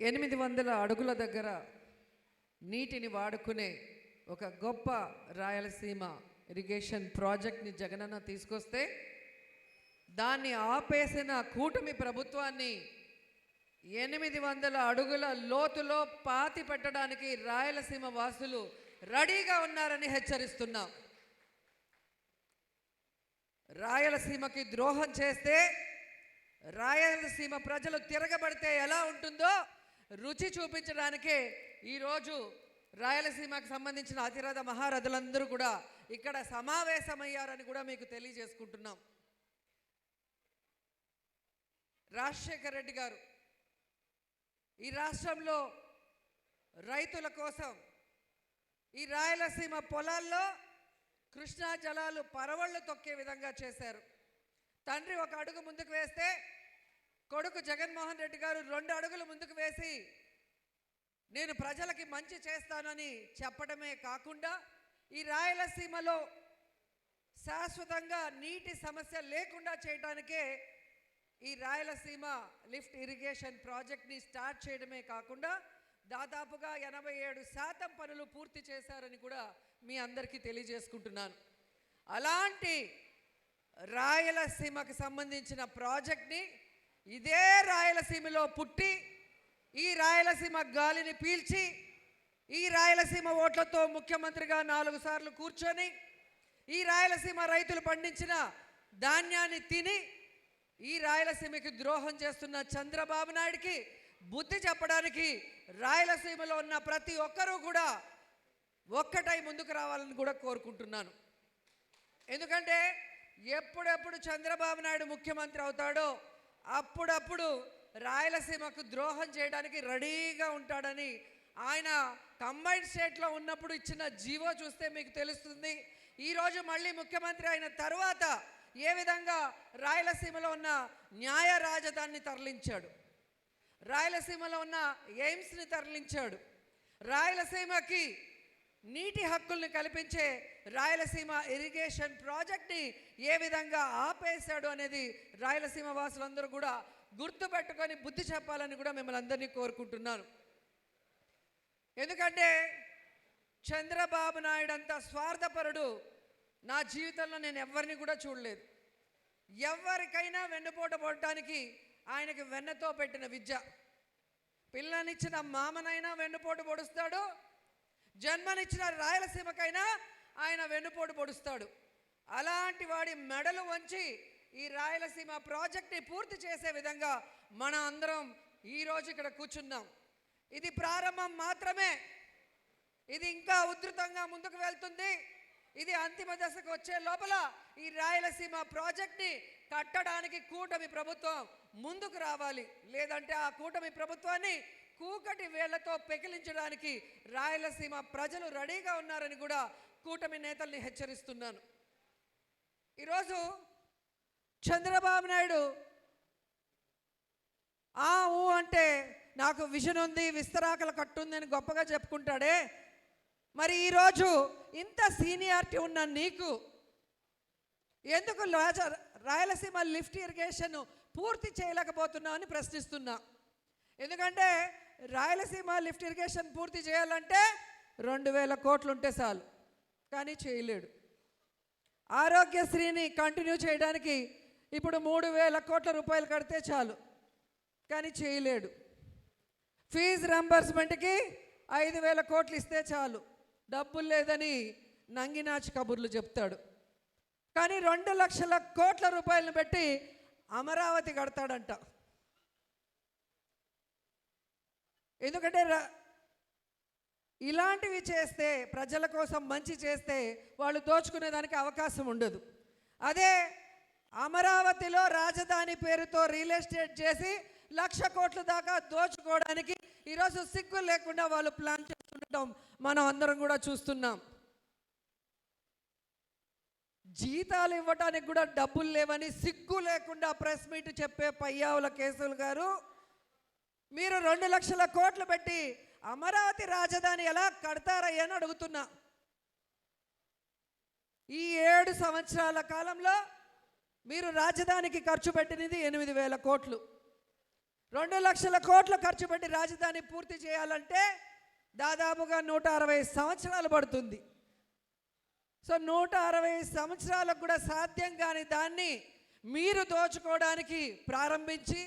800 అడుగుల దగ్గర నీటిని వాడుకునే ఒక గొప్ప రాయలసీమ ఇరిగేషన్ ప్రాజెక్ట్ని జగనన్న తీసుకొస్తే దాన్ని ఆపేసిన కూటమి ప్రభుత్వాన్ని 800 అడుగుల లోతులో పాతి పెట్టడానికి రాయలసీమ వాసులు రెడీగా ఉన్నారని హెచ్చరిస్తున్నాం. రాయలసీమకి ద్రోహం చేస్తే, రాయలసీమ ప్రజలు తిరగబడితే ఎలా ఉంటుందో రుచి చూపించడానికే ఈరోజు రాయలసీమకు సంబంధించిన అతిరథ మహారథులందరూ కూడా ఇక్కడ సమావేశమయ్యారని కూడా మీకు తెలియజేసుకుంటున్నాం. రాజశేఖర రెడ్డి గారు ఈ రాష్ట్రంలో రైతుల కోసం ఈ రాయలసీమ పొలాల్లో కృష్ణా జలాలు పరవళ్ళు తొక్కే విధంగా చేశారు. తండ్రి ఒక అడుగు ముందుకు వేస్తే కొడుకు జగన్మోహన్ రెడ్డి గారు 2 అడుగులు ముందుకు వేసి నేను ప్రజలకి మంచి చేస్తానని చెప్పడమే కాకుండా ఈ రాయలసీమలో శాశ్వతంగా నీటి సమస్య లేకుండా చేయడానికే ఈ రాయలసీమ లిఫ్ట్ ఇరిగేషన్ ప్రాజెక్ట్ని స్టార్ట్ చేయడమే కాకుండా దాదాపుగా 87% పనులు పూర్తి చేశారని కూడా మీ అందరికీ తెలియజేసుకుంటున్నాను. అలాంటి రాయలసీమకు సంబంధించిన ప్రాజెక్ట్ని ఇదే రాయలసీమలో పుట్టి ఈ రాయలసీమ గాలిని పీల్చి ఈ రాయలసీమ ఓట్లతో ముఖ్యమంత్రిగా 4 సార్లు కూర్చొని ఈ రాయలసీమ రైతులు పండించిన ధాన్యాన్ని తిని ఈ రాయలసీమకి ద్రోహం చేస్తున్న చంద్రబాబు నాయుడికి బుద్ధి చెప్పడానికి రాయలసీమలో ఉన్న ప్రతి ఒక్కరూ కూడా ఒక్కటై ముందుకు రావాలని కూడా కోరుకుంటున్నాను. ఎందుకంటే ఎప్పుడెప్పుడు చంద్రబాబు నాయుడు ముఖ్యమంత్రి అవుతాడో అప్పుడప్పుడు రాయలసీమకు ద్రోహం చేయడానికి రెడీగా ఉంటాడని ఆయన కంబైన్డ్ స్టేట్లో ఉన్నప్పుడు ఇచ్చిన జీవో చూస్తే మీకు తెలుస్తుంది. ఈరోజు మళ్ళీ ముఖ్యమంత్రి అయిన తర్వాత ఏ విధంగా రాయలసీమలో ఉన్న న్యాయ రాజధానిని తరలించాడు, రాయలసీమలో ఉన్న ఎయిమ్స్ని తరలించాడు, రాయలసీమకి నీటి హక్కుల్ని కల్పించే రాయలసీమ ఇరిగేషన్ ప్రాజెక్ట్ని ఏ విధంగా ఆపేశాడు అనేది రాయలసీమ వాసులందరూ కూడా గుర్తుపెట్టుకొని బుద్ధి చెప్పాలని కూడా మిమ్మల్ని అందరినీ కోరుకుంటున్నాను. ఎందుకంటే చంద్రబాబు నాయుడు అంత స్వార్థపరుడు నా జీవితంలో నేను ఎవరిని కూడా చూడలేదు. ఎవరికైనా వెన్నుపోటు పడటానికి ఆయనకి వెన్నతో పెట్టిన విద్య. పిల్లనిచ్చిన మామనైనా వెన్నుపోటు పొడుస్తాడు, జన్మనిచ్చిన రాయలసీమకైనా ఆయన వెన్నుపోటు పొడుస్తాడు. అలాంటి వాడి మెడలు వంచి ఈ రాయలసీమ ప్రాజెక్ట్ని పూర్తి చేసే విధంగా మన అందరం ఈరోజు ఇక్కడ కూర్చున్నాం. ఇది ప్రారంభం మాత్రమే. ఇది ఇంకా ఉధృతంగా ముందుకు వెళ్తుంది. ఇది అంతిమ దశకు వచ్చే లోపల ఈ రాయలసీమ ప్రాజెక్ట్ని కట్టడానికి కూటమి ప్రభుత్వం ముందుకు రావాలి. లేదంటే ఆ కూటమి ప్రభుత్వాన్ని కూకటి వేళ్లతో పెకిలించడానికి రాయలసీమ ప్రజలు రెడీగా ఉన్నారని కూడా కూటమి నేతల్ని హెచ్చరిస్తున్నాను. ఈరోజు చంద్రబాబు నాయుడు ఊ అంటే నాకు విజన్ ఉంది, విస్తరాకల కట్టుంది అని గొప్పగా చెప్పుకుంటాడే. మరి ఈరోజు ఇంత సీనియారిటీ ఉన్న నీకు ఎందుకు రాయలసీమ లిఫ్ట్ ఇరిగేషన్ పూర్తి చేయలేకపోతున్నావు అని ప్రశ్నిస్తున్నా. ఎందుకంటే రాయలసీమ లిఫ్ట్ ఇరిగేషన్ పూర్తి చేయాలంటే 2000 కోట్లు ఉంటే చాలు, కానీ చేయలేడు. ఆరోగ్యశ్రీని కంటిన్యూ చేయడానికి ఇప్పుడు 3000 కోట్ల రూపాయలు కడితే చాలు, కానీ చేయలేడు. ఫీజు రింబర్స్మెంట్కి 5000 కోట్లు ఇస్తే చాలు, డబ్బులు లేదని నంగినాచి కబుర్లు చెప్తాడు. కానీ 2 లక్షల కోట్ల రూపాయలను పెట్టి అమరావతి కడతాడంట. ఎందుకంటే ఇలాంటివి చేస్తే, ప్రజల కోసం మంచి చేస్తే వాళ్ళు దోచుకునేదానికి అవకాశం ఉండదు. అదే అమరావతిలో రాజధాని పేరుతో రియల్ ఎస్టేట్ చేసి 1,00,000 కోట్ల దాకా దోచుకోవడానికి ఈరోజు సిగ్గు లేకుండా వాళ్ళు ప్లాన్ చేస్తుండటం మనం అందరం కూడా చూస్తున్నాం. జీతాలు ఇవ్వడానికి కూడా డబ్బులు లేవని సిగ్గు లేకుండా ప్రెస్ మీట్ చెప్పే పయ్యావుల కేసులు గారు, మీరు 2 లక్షల కోట్లు పెట్టి అమరావతి రాజధాని ఎలా కడతారని అడుగుతున్నా. ఈ 7 సంవత్సరాల కాలంలో మీరు రాజధానికి ఖర్చు పెట్టినది 8,000 కోట్లు. 2,00,000 కోట్లు ఖర్చు పెట్టి రాజధాని పూర్తి చేయాలంటే దాదాపుగా 160 సంవత్సరాలు పడుతుంది. సో 160 సంవత్సరాలకు కూడా సాధ్యం కాని దాన్ని మీరు దోచుకోవడానికి ప్రారంభించి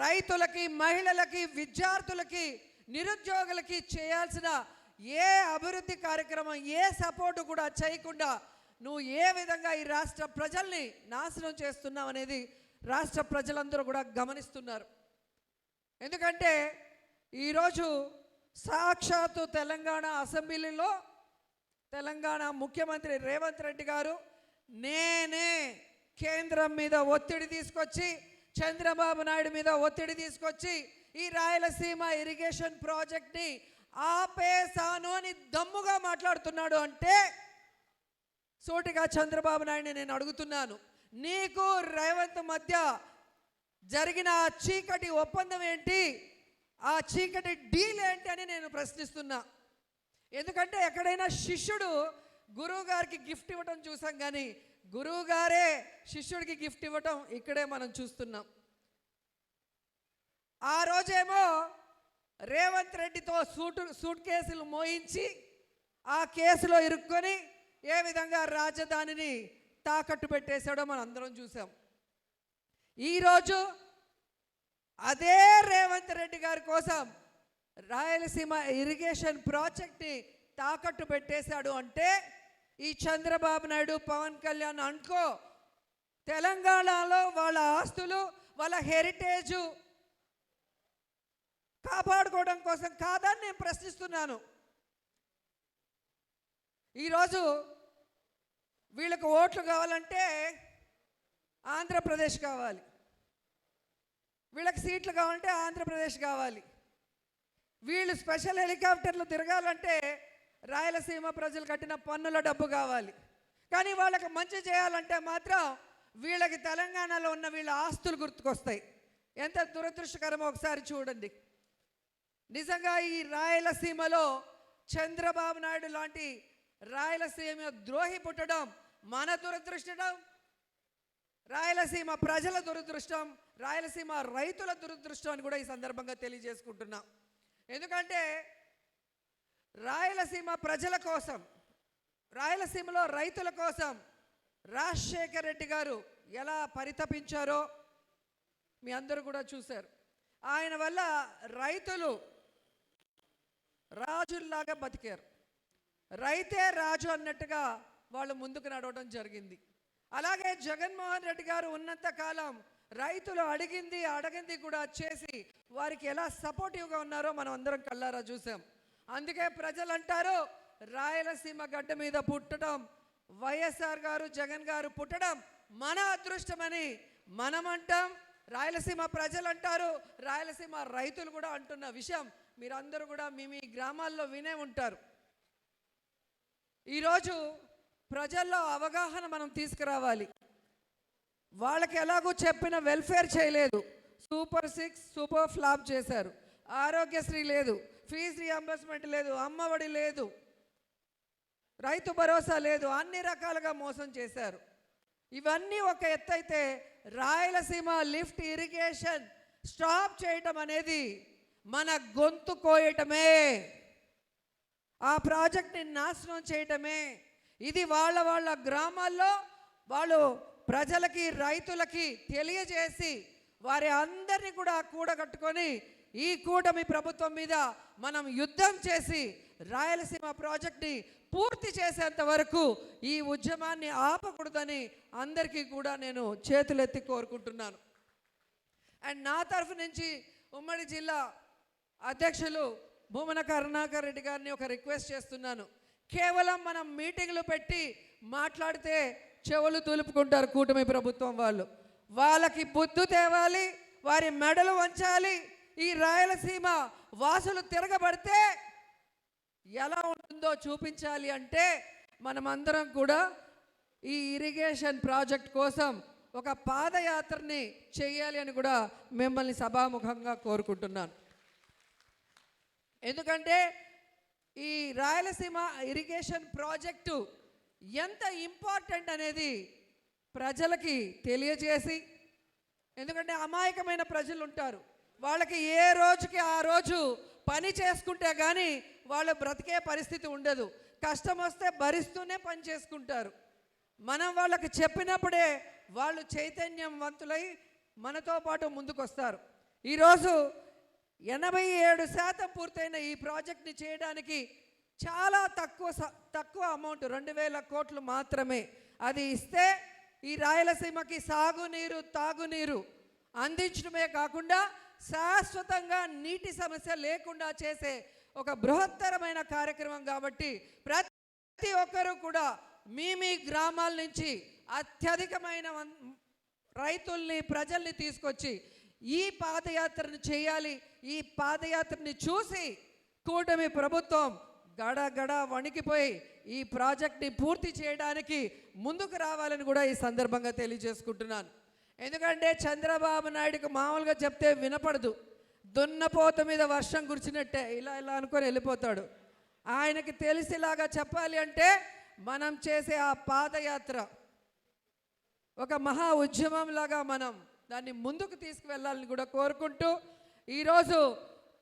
రైతులకి, మహిళలకి, విద్యార్థులకి, నిరుద్యోగులకి చేయాల్సిన ఏ అభివృద్ధి కార్యక్రమం, ఏ సపోర్టు కూడా చేయకుండా నువ్వు ఏ విధంగా ఈ రాష్ట్ర ప్రజల్ని నాశనం చేస్తున్నావు అనేది రాష్ట్ర ప్రజలందరూ కూడా గమనిస్తున్నారు. ఎందుకంటే ఈరోజు సాక్షాత్తు తెలంగాణ అసెంబ్లీలో తెలంగాణ ముఖ్యమంత్రి రేవంత్ రెడ్డి గారు నేనే కేంద్రం మీద ఒత్తిడి తీసుకొచ్చి, చంద్రబాబు నాయుడు మీద ఒత్తిడి తీసుకొచ్చి ఈ రాయలసీమ ఇరిగేషన్ ప్రాజెక్ట్ని ఆపేసాను అని దమ్ముగా మాట్లాడుతున్నాడు. అంటే సూటిగా చంద్రబాబు నాయుడిని నేను అడుగుతున్నాను, నీకు రేవంత్ మధ్య జరిగిన ఆ చీకటి ఒప్పందం ఏంటి, ఆ చీకటి డీల్ ఏంటి అని నేను ప్రశ్నిస్తున్నా. ఎందుకంటే ఎక్కడైనా శిష్యుడు గురువు గారికి గిఫ్ట్ ఇవ్వటం చూసాం, కానీ గురువు గారే శిష్యుడికి గిఫ్ట్ ఇవ్వటం ఇక్కడే మనం చూస్తున్నాం. ఆ రోజేమో రేవంత్ రెడ్డితో సూట్ కేసులు మోయించి ఆ కేసులో ఇరుక్కొని ఏ విధంగా రాజధానిని తాకట్టు పెట్టేశాడో మనం అందరం చూసాం. ఈరోజు అదే రేవంత్ రెడ్డి గారి కోసం రాయలసీమ ఇరిగేషన్ ప్రాజెక్ట్ని తాకట్టు పెట్టేశాడు. అంటే ఈ చంద్రబాబు నాయుడు, పవన్ కళ్యాణ్ అనుకో తెలంగాణలో వాళ్ళ ఆస్తులు, వాళ్ళ హెరిటేజు కాపాడుకోవడం కోసం కాదని నేను ప్రశ్నిస్తున్నాను. ఈరోజు వీళ్ళకు ఓట్లు కావాలంటే ఆంధ్రప్రదేశ్ కావాలి, వీళ్ళకి సీట్లు కావాలంటే ఆంధ్రప్రదేశ్ కావాలి, వీళ్ళు స్పెషల్ హెలికాప్టర్లు తిరగాలంటే రాయలసీమ ప్రజలు కట్టిన పన్నుల డబ్బు కావాలి. కానీ వాళ్ళకి మంచి చేయాలంటే మాత్రం వీళ్ళకి తెలంగాణలో ఉన్న వీళ్ళ ఆస్తులు గుర్తుకొస్తాయి. ఎంత దురదృష్టకరమో ఒకసారి చూడండి. నిజంగా ఈ రాయలసీమలో చంద్రబాబు నాయుడు లాంటి రాయలసీమ ద్రోహి పుట్టడం మన దురదృష్టం, రాయలసీమ ప్రజల దురదృష్టం, రాయలసీమ రైతుల దురదృష్టం అని కూడా ఈ సందర్భంగా తెలియజేసుకుంటున్నాం. ఎందుకంటే రాయలసీమ ప్రజల కోసం, రాయలసీమలో రైతుల కోసం రాజశేఖర్ రెడ్డి గారు ఎలా పరితపించారో మీ అందరూ కూడా చూశారు. ఆయన వల్ల రైతులు రాజుల్లాగా బతికారు, రైతే రాజు అన్నట్టుగా వాళ్ళు ముందుకు నడవడం జరిగింది. అలాగే జగన్మోహన్ రెడ్డి గారు ఉన్నంత కాలం రైతులు అడిగింది కూడా చేసి వారికి ఎలా సపోర్టివ్గా ఉన్నారో మనం అందరం కళ్ళారా చూసాం. అందుకే ప్రజలు అంటారు రాయలసీమ గడ్డ మీద పుట్టడం, వైఎస్ఆర్ గారు, జగన్ గారు పుట్టడం మన అదృష్టమని మనం అంటాం, రాయలసీమ ప్రజలు అంటారు, రాయలసీమ రైతులు కూడా అంటున్న విషయం మీరందరూ కూడా మీ గ్రామాల్లో వినే ఉంటారు. ఈరోజు ప్రజల్లో అవగాహన మనం తీసుకురావాలి. వాళ్ళకి ఎలాగో చెప్పిన వెల్ఫేర్ చేయలేదు, సూపర్ 6 సూపర్ ఫ్లాప్ చేశారు, ఆరోగ్యశ్రీ లేదు, ఫీజు రియంబర్స్మెంట్ లేదు, అమ్మఒడి లేదు, రైతు భరోసా లేదు, అన్ని రకాలుగా మోసం చేశారు. ఇవన్నీ ఒక ఎత్తు అయితే రాయలసీమ లిఫ్ట్ ఇరిగేషన్ స్టాప్ చేయటం అనేది మన గొంతు కోయటమే, ఆ ప్రాజెక్ట్ని నాశనం చేయటమే. ఇది వాళ్ళ గ్రామాల్లో వాళ్ళు ప్రజలకి, రైతులకి తెలియజేసి వారి అందరినీ కూడా కూడగట్టుకొని ఈ కూటమి ప్రభుత్వం మీద మనం యుద్ధం చేసి రాయలసీమ ప్రాజెక్ట్ని పూర్తి చేసేంత వరకు ఈ ఉద్యమాన్ని ఆపకూడదని అందరికీ కూడా నేను చేతులెత్తి కోరుకుంటున్నాను. అండ్ నా తరఫు నుంచి ఉమ్మడి జిల్లా అధ్యక్షులు భూమన కరుణాకర్ రెడ్డి గారిని ఒక రిక్వెస్ట్ చేస్తున్నాను. కేవలం మనం మీటింగ్లు పెట్టి మాట్లాడితే చెవులు తులుపుకుంటారు కూటమి ప్రభుత్వం వాళ్ళు. వాళ్ళకి బుద్ధి తేవాలి, వారి మెడలు వంచాలి. ఈ రాయలసీమ వాసులు తిరగబడితే ఎలా ఉంటుందో చూపించాలి. అంటే మనమందరం కూడా ఈ ఇరిగేషన్ ప్రాజెక్ట్ కోసం ఒక పాదయాత్రని చేయాలి అని కూడా మిమ్మల్ని సభాముఖంగా కోరుకుంటున్నాను. ఎందుకంటే ఈ రాయలసీమ ఇరిగేషన్ ప్రాజెక్టు ఎంత ఇంపార్టెంట్ అనేది ప్రజలకి తెలియజేసి, ఎందుకంటే అమాయకమైన ప్రజలు ఉంటారు. వాళ్ళకి ఏ రోజుకి ఆ రోజు పని చేసుకుంటే కానీ వాళ్ళు బ్రతికే పరిస్థితి ఉండదు. కష్టం వస్తే భరిస్తూనే పని చేసుకుంటారు. మనం వాళ్ళకి చెప్పినప్పుడే వాళ్ళు చైతన్యవంతులై మనతో పాటు ముందుకు వస్తారు. ఈరోజు 87% పూర్తయిన ఈ ప్రాజెక్ట్ని చేయడానికి చాలా తక్కువ అమౌంట్, 2000 కోట్లు మాత్రమే. అది ఇస్తే ఈ రాయలసీమకి సాగునీరు, తాగునీరు అందించడమే కాకుండా శాశ్వతంగా నీటి సమస్య లేకుండా చేసే ఒక బృహత్తరమైన కార్యక్రమం. కాబట్టి ప్రతి ఒక్కరూ కూడా మీ గ్రామాల నుంచి అత్యధికమైన రైతుల్ని, ప్రజల్ని తీసుకొచ్చి ఈ పాదయాత్రను చేయాలి. ఈ పాదయాత్రని చూసి కూటమి ప్రభుత్వం గడగడ వణికిపోయి ఈ ప్రాజెక్ట్ని పూర్తి చేయడానికి ముందుకు రావాలని కూడా ఈ సందర్భంగా తెలియజేసుకుంటున్నాను. ఎందుకంటే చంద్రబాబు నాయుడుకి మామూలుగా చెప్తే వినపడదు. దున్నపోత మీద వర్షం కురిచినట్టే ఇలా అనుకొని వెళ్ళిపోతాడు. ఆయనకి తెలిసేలాగా చెప్పాలి అంటే మనం చేసే ఆ పాదయాత్ర ఒక మహా ఉద్యమంలాగా మనం దాన్ని ముందుకు తీసుకువెళ్ళాలని కూడా కోరుకుంటూ, ఈరోజు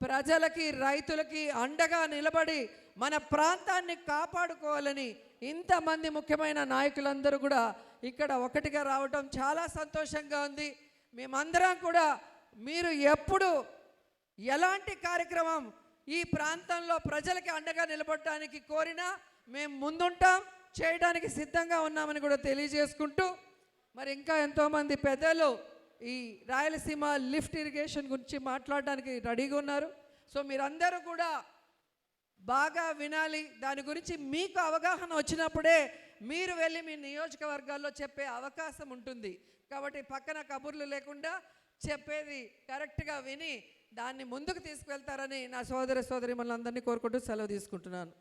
ప్రజలకి, రైతులకి అండగా నిలబడి మన ప్రాంతాన్ని కాపాడుకోవాలని ఇంతమంది ముఖ్యమైన నాయకులందరూ కూడా ఇక్కడ ఒకటిగా రావటం చాలా సంతోషంగా ఉంది. మేమందరం కూడా మీరు ఎప్పుడు ఎలాంటి కార్యక్రమం ఈ ప్రాంతంలో ప్రజలకి అండగా నిలబడటానికి కోరినా మేము ముందుంటాం, చేయడానికి సిద్ధంగా ఉన్నామని కూడా తెలియజేసుకుంటూ, మరి ఇంకా ఎంతోమంది పెద్దలు ఈ రాయలసీమ లిఫ్ట్ ఇరిగేషన్ గురించి మాట్లాడడానికి రెడీగా ఉన్నారు. సో మీరందరూ కూడా బాగా వినాలి. దాని గురించి మీకు అవగాహన వచ్చినప్పుడే మీరు వెళ్ళి మీ నియోజకవర్గాల్లో చెప్పే అవకాశం ఉంటుంది. కాబట్టి పక్కన కబుర్లు లేకుండా చెప్పేది కరెక్ట్గా విని దాన్ని ముందుకు తీసుకువెళ్తారని నా సోదరి మనందరినీ కోరుకుంటూ సెలవు తీసుకుంటున్నాను.